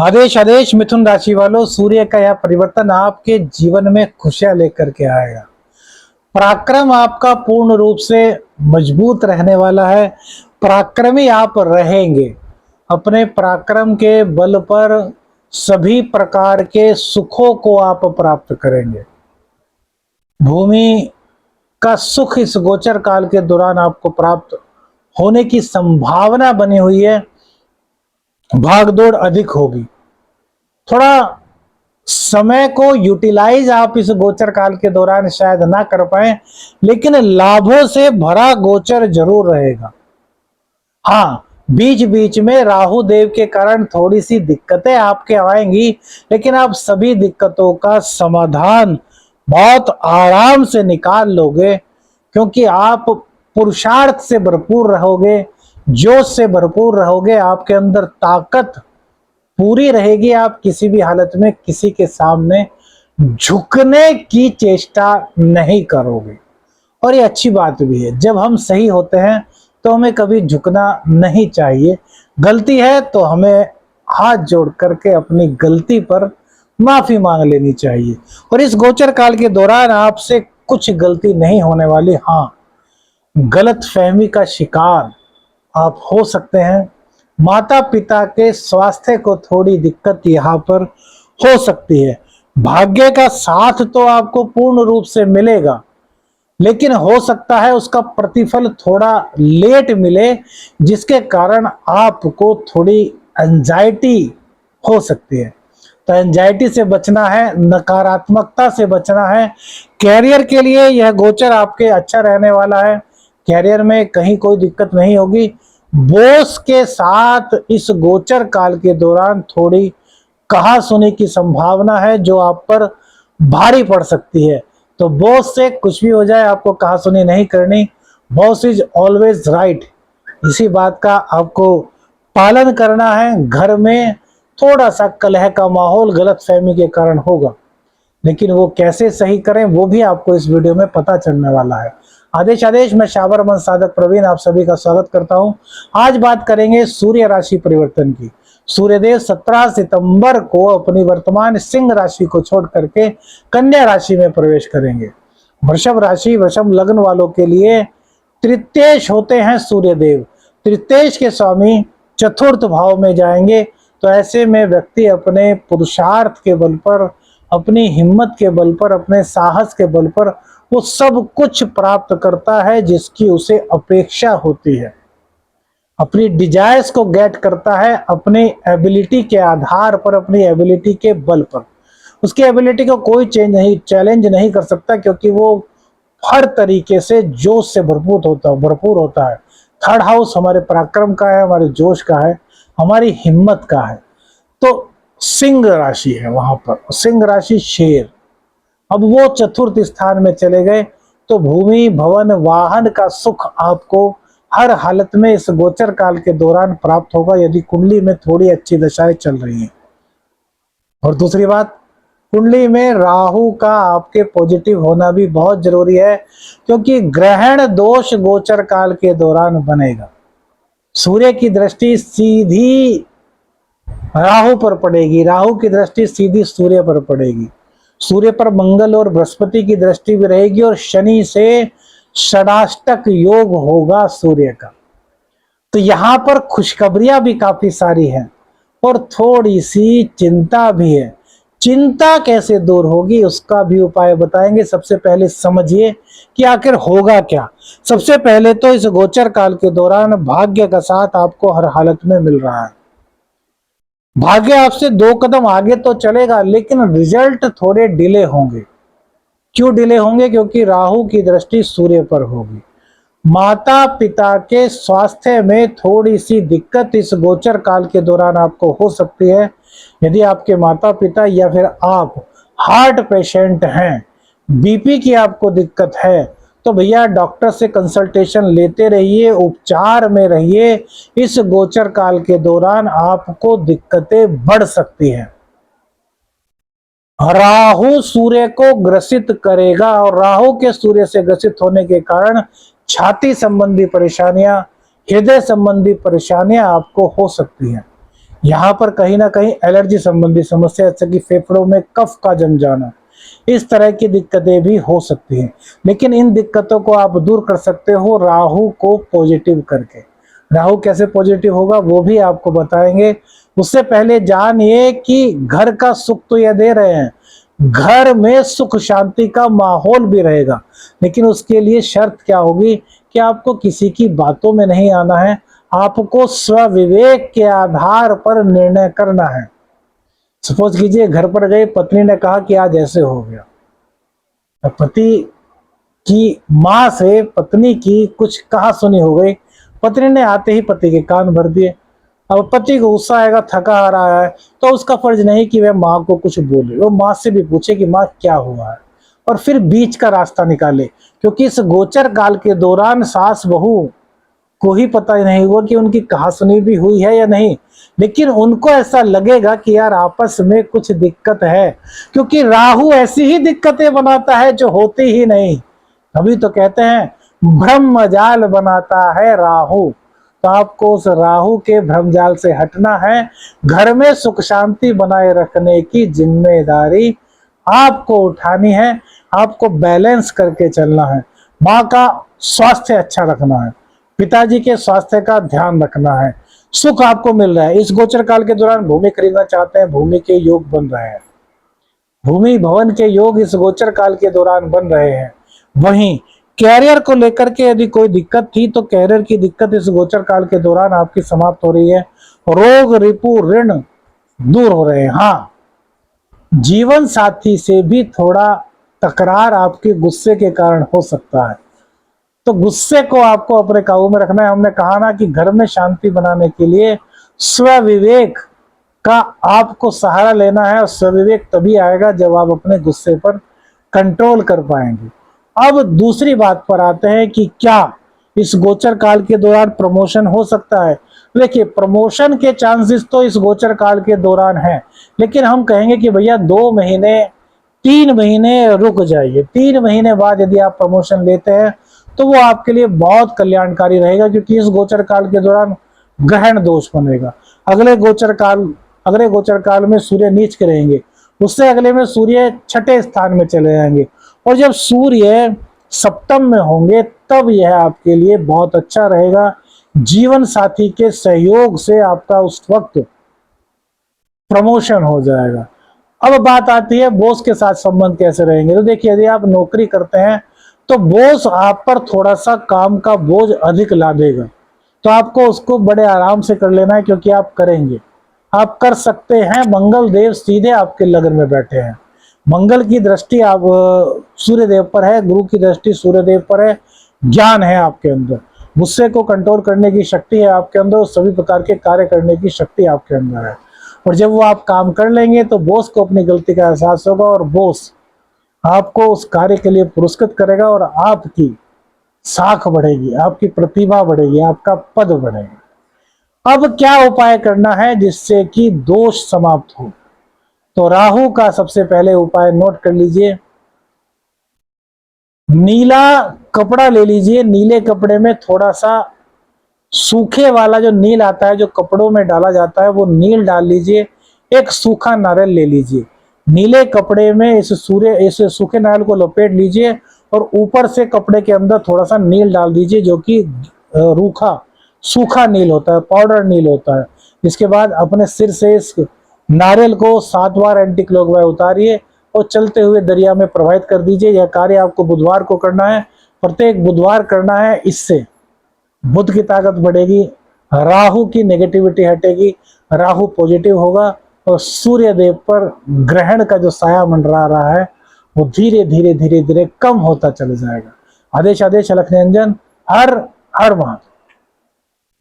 आदेश आदेश मिथुन राशि वालों, सूर्य का यह परिवर्तन आपके जीवन में खुशियां लेकर के आएगा। पराक्रम आपका पूर्ण रूप से मजबूत रहने वाला है। पराक्रमी आप रहेंगे। अपने पराक्रम के बल पर सभी प्रकार के सुखों को आप प्राप्त करेंगे। भूमि का सुख इस गोचर काल के दौरान आपको प्राप्त होने की संभावना बनी हुई है। भागदौड़ अधिक होगी। थोड़ा समय को यूटिलाइज आप इस गोचर काल के दौरान शायद ना कर पाए, लेकिन लाभों से भरा गोचर जरूर रहेगा। हाँ, बीच बीच में राहु देव के कारण थोड़ी सी दिक्कतें आपके आएंगी, लेकिन आप सभी दिक्कतों का समाधान बहुत आराम से निकाल लोगे, क्योंकि आप पुरुषार्थ से भरपूर रहोगे, जोश से भरपूर रहोगे, आपके अंदर ताकत पूरी रहेगी। आप किसी भी हालत में किसी के सामने झुकने की चेष्टा नहीं करोगे। और ये अच्छी बात भी है। जब हम सही होते हैं तो हमें कभी झुकना नहीं चाहिए। गलती है तो हमें हाथ जोड़ करके अपनी गलती पर माफी मांग लेनी चाहिए। और इस गोचर काल के दौरान आपसे कुछ गलती नहीं होने वाली। हाँ, गलत फहमी का शिकार आप हो सकते हैं। माता पिता के स्वास्थ्य को थोड़ी दिक्कत यहाँ पर हो सकती है। भाग्य का साथ तो आपको पूर्ण रूप से मिलेगा, लेकिन हो सकता है उसका प्रतिफल थोड़ा लेट मिले, जिसके कारण आपको थोड़ी एंजाइटी हो सकती है। तो एंजाइटी से बचना है, नकारात्मकता से बचना है। कैरियर के लिए यह गोचर आपके अच्छा रहने वाला है। कैरियर में कहीं कोई दिक्कत नहीं होगी। बॉस के साथ इस गोचर काल के दौरान थोड़ी कहा सुनी की संभावना है, जो आप पर भारी पड़ सकती है। तो बॉस से कुछ भी हो जाए, आपको कहा सुनी नहीं करनी। बॉस इज ऑलवेज राइट, इसी बात का आपको पालन करना है। घर में थोड़ा सा कलह का माहौल गलतफहमी के कारण होगा, लेकिन वो कैसे सही करें वो भी आपको इस वीडियो में पता चलने वाला है। आदेश आदेश, मैं शाबर मन साधक प्रवीण आप सभी का स्वागत करता हूं। आज बात करेंगे सूर्य राशि परिवर्तन की। सूर्यदेव 17 सितंबर को अपनी वर्तमान सिंह राशि को छोड़ करके कन्या राशि में प्रवेश करेंगे। वृषभ राशि, वृषभ लग्न वालों के लिए तृतीयेश होते हैं सूर्यदेव। तृतीयेश के स्वामी चतुर्थ भाव में जाएंगे। तो ऐसे में व्यक्ति अपने पुरुषार्थ के बल पर, अपनी हिम्मत के बल पर, अपने साहस के बल पर वो सब कुछ प्राप्त करता है जिसकी उसे अपेक्षा होती है। अपनी डिजायर्स को गेट करता है अपनी एबिलिटी के आधार पर, अपनी एबिलिटी के बल पर। उसकी एबिलिटी को कोई चैलेंज नहीं कर सकता, क्योंकि वो हर तरीके से जोश से भरपूर होता है। थर्ड हाउस हमारे पराक्रम का है, हमारे जोश का है, हमारी हिम्मत का है। तो सिंह राशि है वहां पर, सिंह राशि शेर। अब वो चतुर्थ स्थान में चले गए, तो भूमि भवन वाहन का सुख आपको हर हालत में इस गोचर काल के दौरान प्राप्त होगा, यदि कुंडली में थोड़ी अच्छी दशाएं चल रही हैं। और दूसरी बात, कुंडली में राहु का आपके पॉजिटिव होना भी बहुत जरूरी है, क्योंकि ग्रहण दोष गोचर काल के दौरान बनेगा। सूर्य की दृष्टि सीधी राहु पर पड़ेगी, राहु की दृष्टि सीधी सूर्य पर पड़ेगी। सूर्य पर मंगल और बृहस्पति की दृष्टि भी रहेगी, और शनि से षडाष्टक योग होगा सूर्य का। तो यहां पर खुशखबरियां भी काफी सारी हैं, और थोड़ी सी चिंता भी है। चिंता कैसे दूर होगी उसका भी उपाय बताएंगे। सबसे पहले समझिए कि आखिर होगा क्या। सबसे पहले तो इस गोचर काल के दौरान भाग्य का साथ आपको हर हालत में मिल रहा है। भाग्य आपसे 2 कदम आगे तो चलेगा, लेकिन रिजल्ट थोड़े डिले होंगे। क्यों डिले होंगे? क्योंकि राहु की दृष्टि सूर्य पर होगी। माता पिता के स्वास्थ्य में थोड़ी सी दिक्कत इस गोचर काल के दौरान आपको हो सकती है। यदि आपके माता पिता या फिर आप हार्ट पेशेंट हैं, बीपी की आपको दिक्कत है, तो भैया डॉक्टर से कंसल्टेशन लेते रहिए, उपचार में रहिए। इस गोचर काल के दौरान आपको दिक्कतें बढ़ सकती हैं। राहु सूर्य को ग्रसित करेगा, और राहु के सूर्य से ग्रसित होने के कारण छाती संबंधी परेशानियां, हृदय संबंधी परेशानियां आपको हो सकती हैं। यहाँ पर कहीं ना कहीं एलर्जी संबंधी समस्या, जैसे कि फेफड़ों में कफ का जम जाना, इस तरह की दिक्कतें भी हो सकती हैं। लेकिन इन दिक्कतों को आप दूर कर सकते हो राहु को पॉजिटिव करके। राहु कैसे पॉजिटिव होगा वो भी आपको बताएंगे। उससे पहले जानिए कि घर का सुख तो ये दे रहे हैं, घर में सुख शांति का माहौल भी रहेगा, लेकिन उसके लिए शर्त क्या होगी कि आपको किसी की बातों में नहीं आना है, आपको स्वविवेक के आधार पर निर्णय करना है। सपोज कीजिए घर पर गए, पत्नी ने कहा कि आज ऐसे हो गया, पति की माँ से पत्नी की कुछ कहा सुनी हो गई, पत्नी ने आते ही पति के कान भर दिए। अब पति को गुस्सा आएगा, थका आ रहा है, तो उसका फर्ज नहीं कि वह माँ को कुछ बोले, वो माँ से भी पूछे कि माँ क्या हुआ है, और फिर बीच का रास्ता निकाले। क्योंकि इस गोचर काल के दौरान सास बहू को ही पता ही नहीं हुआ कि उनकी कहा सुनी भी हुई है या नहीं, लेकिन उनको ऐसा लगेगा कि यार आपस में कुछ दिक्कत है, क्योंकि राहु ऐसी ही दिक्कतें बनाता है जो होती ही नहीं। अभी तो कहते हैं ब्रह्म जाल बनाता है राहु, तो आपको उस राहु के भ्रमजाल से हटना है। घर में सुख शांति बनाए रखने की जिम्मेदारी आपको उठानी है, आपको बैलेंस करके चलना है। माँ का स्वास्थ्य अच्छा रखना है, पिताजी के स्वास्थ्य का ध्यान रखना है। सुख आपको मिल रहा है। इस गोचर काल के दौरान भूमि खरीदना चाहते हैं, भूमि के योग बन रहे हैं, भूमि भवन के योग इस गोचर काल के दौरान बन रहे हैं। वहीं कैरियर को लेकर के यदि कोई दिक्कत थी तो कैरियर की दिक्कत इस गोचर काल के दौरान आपकी समाप्त हो रही है। रोग रिपु ऋण दूर हो रहे हैं। हाँ, जीवन साथी से भी थोड़ा तकरार आपके गुस्से के कारण हो सकता है, तो गुस्से को आपको अपने काबू में रखना है। हमने कहा ना कि घर में शांति बनाने के लिए स्वविवेक का आपको सहारा लेना है, और स्वविवेक तभी आएगा जब आप अपने गुस्से पर कंट्रोल कर पाएंगे। अब दूसरी बात पर आते हैं कि क्या इस गोचर काल के दौरान प्रमोशन हो सकता है। देखिए, प्रमोशन के चांसेस तो इस गोचर काल के दौरान हैं, लेकिन हम कहेंगे कि भैया 2 महीने 3 महीने रुक जाइए। 3 महीने बाद यदि आप प्रमोशन लेते हैं तो वो आपके लिए बहुत कल्याणकारी रहेगा, क्योंकि इस गोचर काल के दौरान ग्रहण दोष बनेगा। अगले गोचर काल में सूर्य नीच के रहेंगे, उससे अगले में सूर्य छठे स्थान में चले जाएंगे, और जब सूर्य सप्तम में होंगे तब यह आपके लिए बहुत अच्छा रहेगा। जीवन साथी के सहयोग से आपका उस वक्त प्रमोशन हो जाएगा। अब बात आती है बॉस के साथ संबंध कैसे रहेंगे। तो देखिए, यदि आप नौकरी करते हैं तो बॉस आप पर थोड़ा सा काम का बोझ अधिक ला देगा, तो आपको उसको बड़े आराम से कर लेना है, क्योंकि आप करेंगे, आप कर सकते हैं। मंगल देव सीधे आपके लग्न में बैठे हैं। मंगल की दृष्टि आप सूर्य देव पर है, गुरु की दृष्टि सूर्य देव पर है। ज्ञान है आपके अंदर, गुस्से को कंट्रोल करने की शक्ति है आपके अंदर, और सभी प्रकार के कार्य करने की शक्ति आपके अंदर है। और जब वो आप काम कर लेंगे तो बॉस को अपनी गलती का एहसास होगा, और बॉस आपको उस कार्य के लिए पुरस्कृत करेगा, और आपकी साख बढ़ेगी, आपकी प्रतिभा बढ़ेगी, आपका पद बढ़ेगा। अब क्या उपाय करना है जिससे कि दोष समाप्त हो। तो राहु का सबसे पहले उपाय नोट कर लीजिए। नीला कपड़ा ले लीजिए, नीले कपड़े में थोड़ा सा सूखे वाला जो नील आता है, जो कपड़ों में डाला जाता है, वो नील डाल लीजिए। एक सूखा नारियल ले लीजिए, नीले कपड़े में इस सूखे नारियल को लपेट लीजिए, और ऊपर से कपड़े के अंदर थोड़ा सा नील डाल दीजिए, जो कि रूखा सूखा नील होता है, पाउडर नील होता है। इसके बाद अपने सिर से इस नारियल को 7 बार एंटी क्लॉकवाइज उतारिए और चलते हुए दरिया में प्रवाहित कर दीजिए। यह कार्य आपको बुधवार को करना है, प्रत्येक बुधवार करना है। इससे बुध की ताकत बढ़ेगी, राहु की नेगेटिविटी हटेगी, राहु पॉजिटिव होगा, और सूर्य देव पर ग्रहण का जो साया मंडरा रहा है वो धीरे धीरे धीरे धीरे कम होता चला जाएगा। आदेश अलख निरंजन। हर हर महादेव।